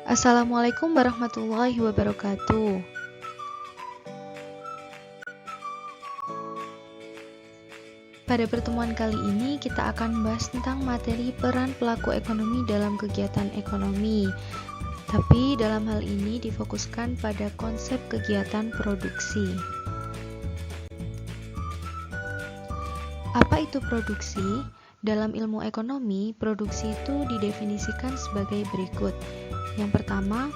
Assalamualaikum warahmatullahi wabarakatuh. Pada pertemuan kali ini kita akan membahas tentang materi peran pelaku ekonomi dalam kegiatan ekonomi. Tapi dalam hal ini difokuskan pada konsep kegiatan produksi. Apa itu produksi? Dalam ilmu ekonomi, produksi itu didefinisikan sebagai berikut. Yang pertama,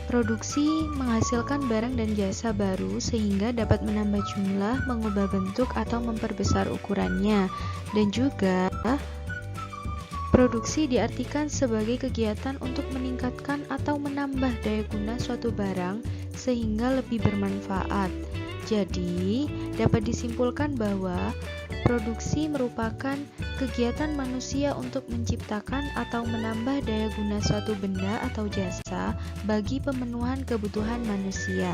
produksi menghasilkan barang dan jasa baru sehingga dapat menambah jumlah, mengubah bentuk, atau memperbesar ukurannya. Dan juga, produksi diartikan sebagai kegiatan untuk meningkatkan atau menambah daya guna suatu barang sehingga lebih bermanfaat. Jadi, dapat disimpulkan bahwa produksi merupakan kegiatan manusia untuk menciptakan atau menambah daya guna suatu benda atau jasa bagi pemenuhan kebutuhan manusia.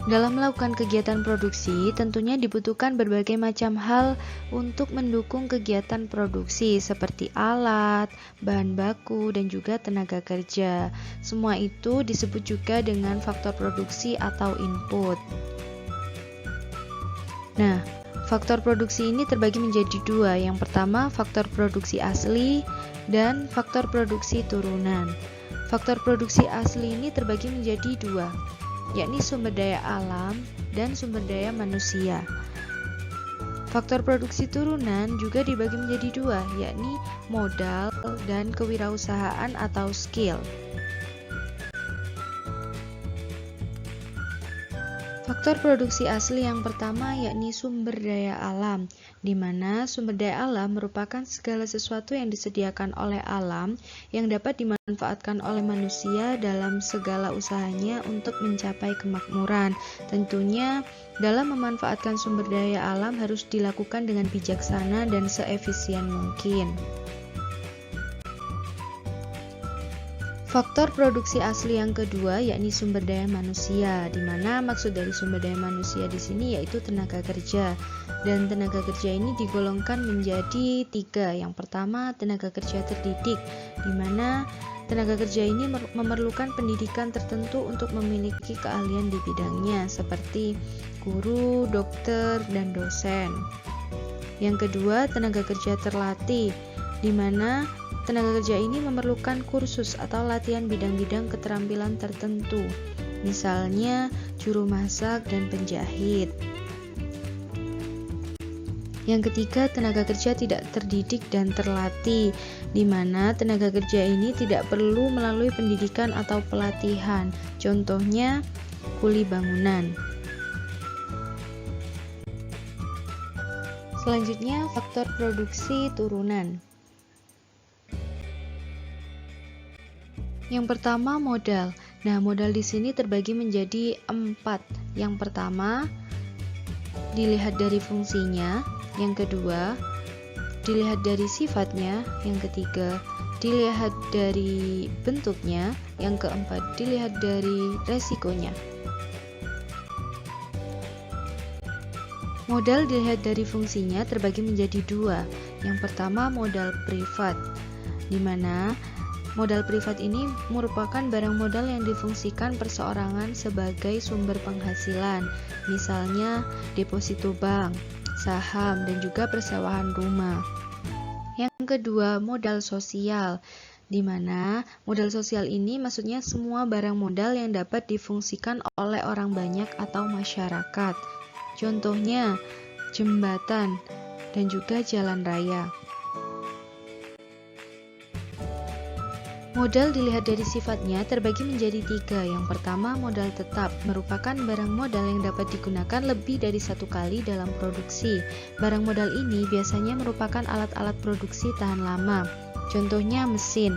Dalam melakukan kegiatan produksi, tentunya dibutuhkan berbagai macam hal untuk mendukung kegiatan produksi seperti alat, bahan baku, dan juga tenaga kerja. Semua itu disebut juga dengan faktor produksi atau input. Nah, faktor produksi ini terbagi menjadi dua. Yang pertama, faktor produksi asli dan faktor produksi turunan. Faktor produksi asli ini terbagi menjadi dua, yakni sumber daya alam dan sumber daya manusia. Faktor produksi turunan juga dibagi menjadi dua, yakni modal dan kewirausahaan atau skill. Faktor produksi asli yang pertama yakni sumber daya alam, di mana sumber daya alam merupakan segala sesuatu yang disediakan oleh alam yang dapat dimanfaatkan oleh manusia dalam segala usahanya untuk mencapai kemakmuran. Tentunya, dalam memanfaatkan sumber daya alam harus dilakukan dengan bijaksana dan seefisien mungkin. Faktor produksi asli yang kedua yakni sumber daya manusia, di mana maksud dari sumber daya manusia di sini yaitu tenaga kerja. Dan tenaga kerja ini digolongkan menjadi tiga. Yang pertama, tenaga kerja terdidik, di mana tenaga kerja ini memerlukan pendidikan tertentu untuk memiliki keahlian di bidangnya, seperti guru, dokter, dan dosen. Yang kedua, tenaga kerja terlatih, di mana tenaga kerja ini memerlukan kursus atau latihan bidang-bidang keterampilan tertentu, misalnya juru masak dan penjahit. Yang ketiga, tenaga kerja tidak terdidik dan terlatih, di mana tenaga kerja ini tidak perlu melalui pendidikan atau pelatihan, contohnya kuli bangunan. Selanjutnya, faktor produksi turunan. Yang pertama, modal. Nah, modal di sini terbagi menjadi 4. Yang pertama, dilihat dari fungsinya. Yang kedua, dilihat dari sifatnya. Yang ketiga, dilihat dari bentuknya. Yang keempat, dilihat dari resikonya. Modal dilihat dari fungsinya terbagi menjadi 2. Yang pertama, modal privat, di mana modal privat ini merupakan barang modal yang difungsikan perseorangan sebagai sumber penghasilan, misalnya deposito bank, saham, dan juga persewaan rumah. Yang kedua, modal sosial, di mana modal sosial ini maksudnya semua barang modal yang dapat difungsikan oleh orang banyak atau masyarakat. Contohnya, jembatan dan juga jalan raya. Modal dilihat dari sifatnya terbagi menjadi 3. Yang pertama, modal tetap, merupakan barang modal yang dapat digunakan lebih dari satu kali dalam produksi. Barang modal ini biasanya merupakan alat-alat produksi tahan lama, contohnya mesin.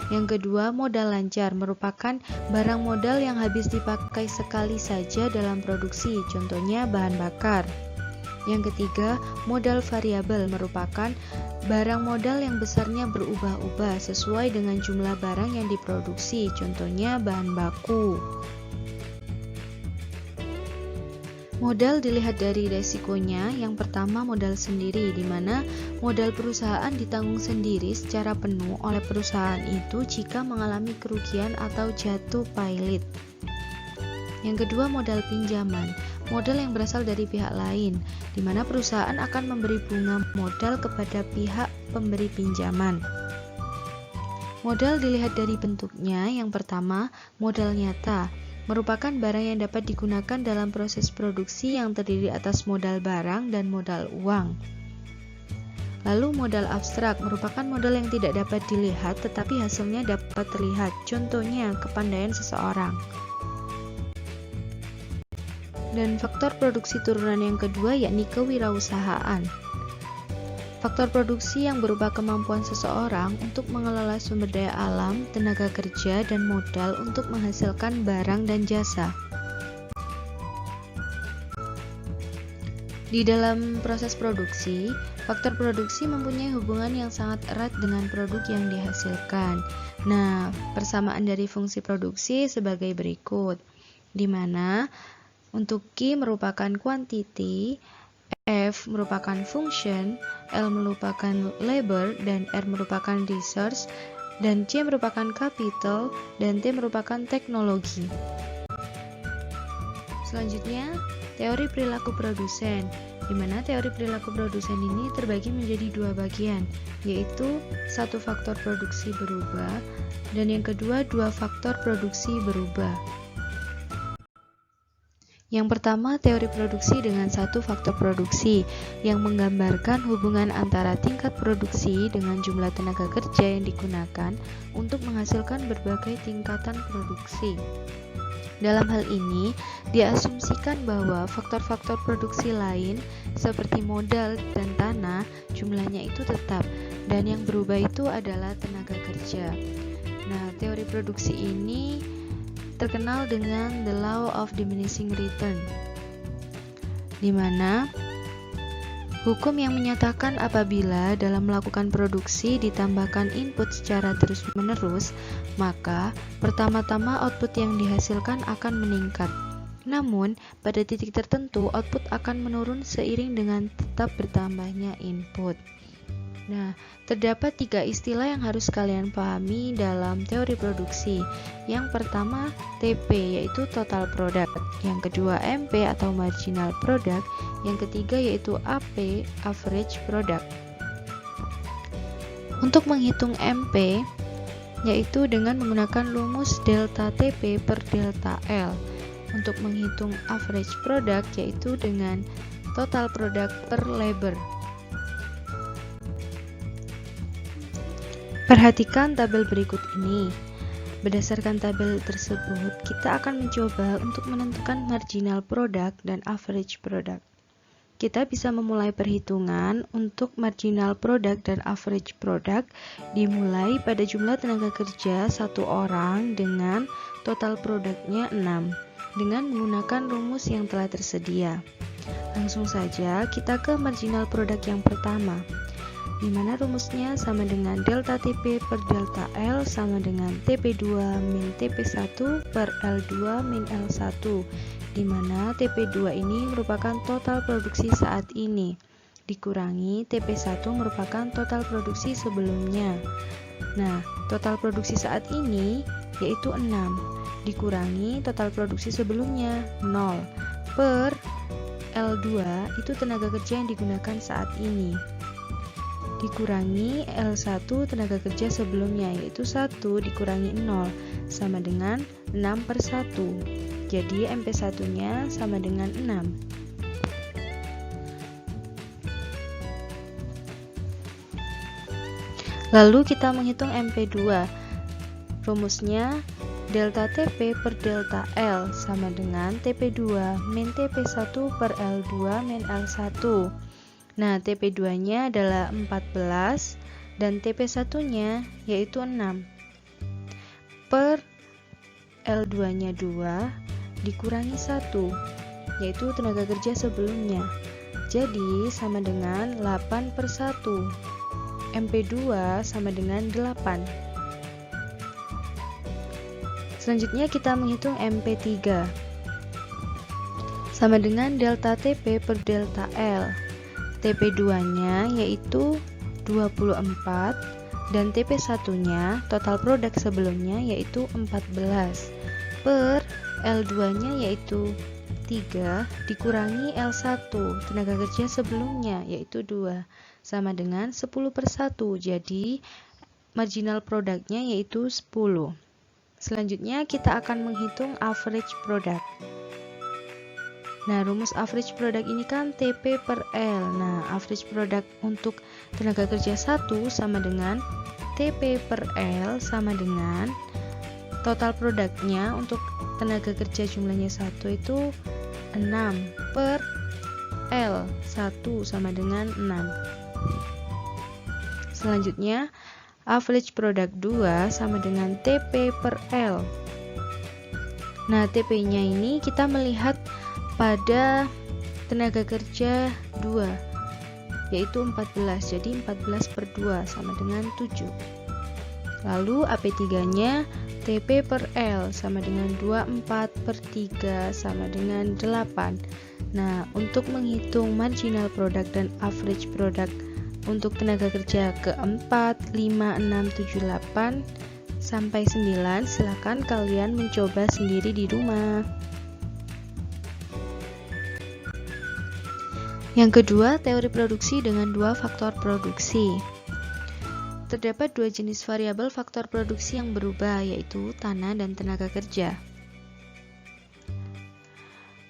Yang kedua, modal lancar, merupakan barang modal yang habis dipakai sekali saja dalam produksi, contohnya bahan bakar. Yang ketiga, modal variabel, merupakan barang modal yang besarnya berubah-ubah sesuai dengan jumlah barang yang diproduksi, contohnya bahan baku. Modal dilihat dari resikonya. Yang pertama, modal sendiri, di mana modal perusahaan ditanggung sendiri secara penuh oleh perusahaan itu jika mengalami kerugian atau jatuh pailit. Yang kedua, modal pinjaman, modal yang berasal dari pihak lain, di mana perusahaan akan memberi bunga modal kepada pihak pemberi pinjaman. Modal dilihat dari bentuknya. Yang pertama, modal nyata, merupakan barang yang dapat digunakan dalam proses produksi yang terdiri atas modal barang dan modal uang. Lalu modal abstrak merupakan modal yang tidak dapat dilihat tetapi hasilnya dapat terlihat, contohnya kepandaian seseorang. Dan faktor produksi turunan yang kedua yakni kewirausahaan. Faktor produksi yang berupa kemampuan seseorang untuk mengelola sumber daya alam, tenaga kerja, dan modal untuk menghasilkan barang dan jasa. Di dalam proses produksi, faktor produksi mempunyai hubungan yang sangat erat dengan produk yang dihasilkan. Nah, persamaan dari fungsi produksi sebagai berikut, di mana untuk Q merupakan quantity, F merupakan function, L merupakan labor, dan R merupakan resource, dan C merupakan capital, dan T merupakan teknologi. Selanjutnya, teori perilaku produsen, di mana teori perilaku produsen ini terbagi menjadi dua bagian, yaitu satu faktor produksi berubah, dan yang kedua dua faktor produksi berubah. Yang pertama, teori produksi dengan satu faktor produksi yang menggambarkan hubungan antara tingkat produksi dengan jumlah tenaga kerja yang digunakan untuk menghasilkan berbagai tingkatan produksi. Dalam hal ini, diasumsikan bahwa faktor-faktor produksi lain seperti modal dan tanah jumlahnya itu tetap, dan yang berubah itu adalah tenaga kerja. Nah, teori produksi ini terkenal dengan the law of diminishing return, di mana hukum yang menyatakan apabila dalam melakukan produksi ditambahkan input secara terus-menerus, maka pertama-tama output yang dihasilkan akan meningkat. Namun, pada titik tertentu output akan menurun seiring dengan tetap bertambahnya input. Nah, terdapat tiga istilah yang harus kalian pahami dalam teori produksi. Yang pertama, TP, yaitu total product. Yang kedua, MP atau marginal product. Yang ketiga yaitu AP, average product. Untuk menghitung MP, yaitu dengan menggunakan rumus delta TP per delta L. Untuk menghitung average product, yaitu dengan total product per labor. Perhatikan tabel berikut ini. Berdasarkan tabel tersebut, kita akan mencoba untuk menentukan marginal product dan average product. Kita bisa memulai perhitungan untuk marginal product dan average product dimulai pada jumlah tenaga kerja satu orang dengan total produknya 6 dengan menggunakan rumus yang telah tersedia. Langsung saja kita ke marginal product yang pertama, di mana rumusnya sama dengan delta TP per delta L sama dengan TP2 min TP1 per L2 min L1, di mana TP2 ini merupakan total produksi saat ini, dikurangi TP1 merupakan total produksi sebelumnya. Nah, total produksi saat ini yaitu 6, dikurangi total produksi sebelumnya 0, per L2 itu tenaga kerja yang digunakan saat ini, dikurangi L1 tenaga kerja sebelumnya yaitu 1 dikurangi 0 sama dengan 6 per 1. Jadi MP1 nya sama dengan 6. Lalu kita menghitung MP2. Rumusnya delta TP per delta L sama dengan TP2 min TP1 per L2 min L1. Nah, TP2-nya adalah 14 dan TP1-nya yaitu 6. Per L2-nya 2 dikurangi 1, yaitu tenaga kerja sebelumnya. Jadi, sama dengan 8 per 1. MP2 sama dengan 8. Selanjutnya kita menghitung MP3. sama dengan delta TP per delta L. TP2-nya yaitu 24 dan TP1-nya total produk sebelumnya yaitu 14 per L2-nya yaitu 3 dikurangi L1 tenaga kerja sebelumnya yaitu 2 sama dengan 10 per 1. Jadi marginal produknya yaitu 10. Selanjutnya kita akan menghitung average product. Nah, rumus average product ini kan TP per L. Nah, average product untuk tenaga kerja 1 sama dengan TP per L sama dengan total produknya untuk tenaga kerja jumlahnya 1 itu 6 per L 1 sama dengan 6. Selanjutnya average product 2 sama dengan TP per L. Nah, TP nya ini kita melihat pada tenaga kerja 2 yaitu 14, jadi 14 per 2 sama dengan 7. Lalu AP3 nya TP per L sama dengan 24 per 3 sama dengan 8. Nah, untuk menghitung marginal product dan average product untuk tenaga kerja ke-4, 5, 6, 7, 8 sampai 9, silakan kalian mencoba sendiri di rumah. Yang kedua, teori produksi dengan dua faktor produksi. Terdapat dua jenis variabel faktor produksi yang berubah, yaitu tanah dan tenaga kerja.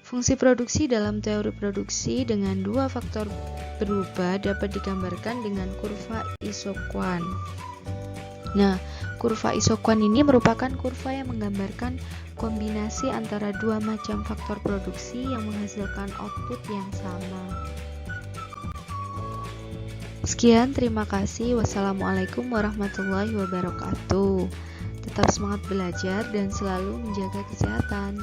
Fungsi produksi dalam teori produksi dengan dua faktor berubah dapat digambarkan dengan kurva isoquant. Nah, kurva isoquant ini merupakan kurva yang menggambarkan kombinasi antara dua macam faktor produksi yang menghasilkan output yang sama. Sekian, terima kasih. Wassalamualaikum warahmatullahi wabarakatuh. Tetap semangat belajar dan selalu menjaga kesehatan.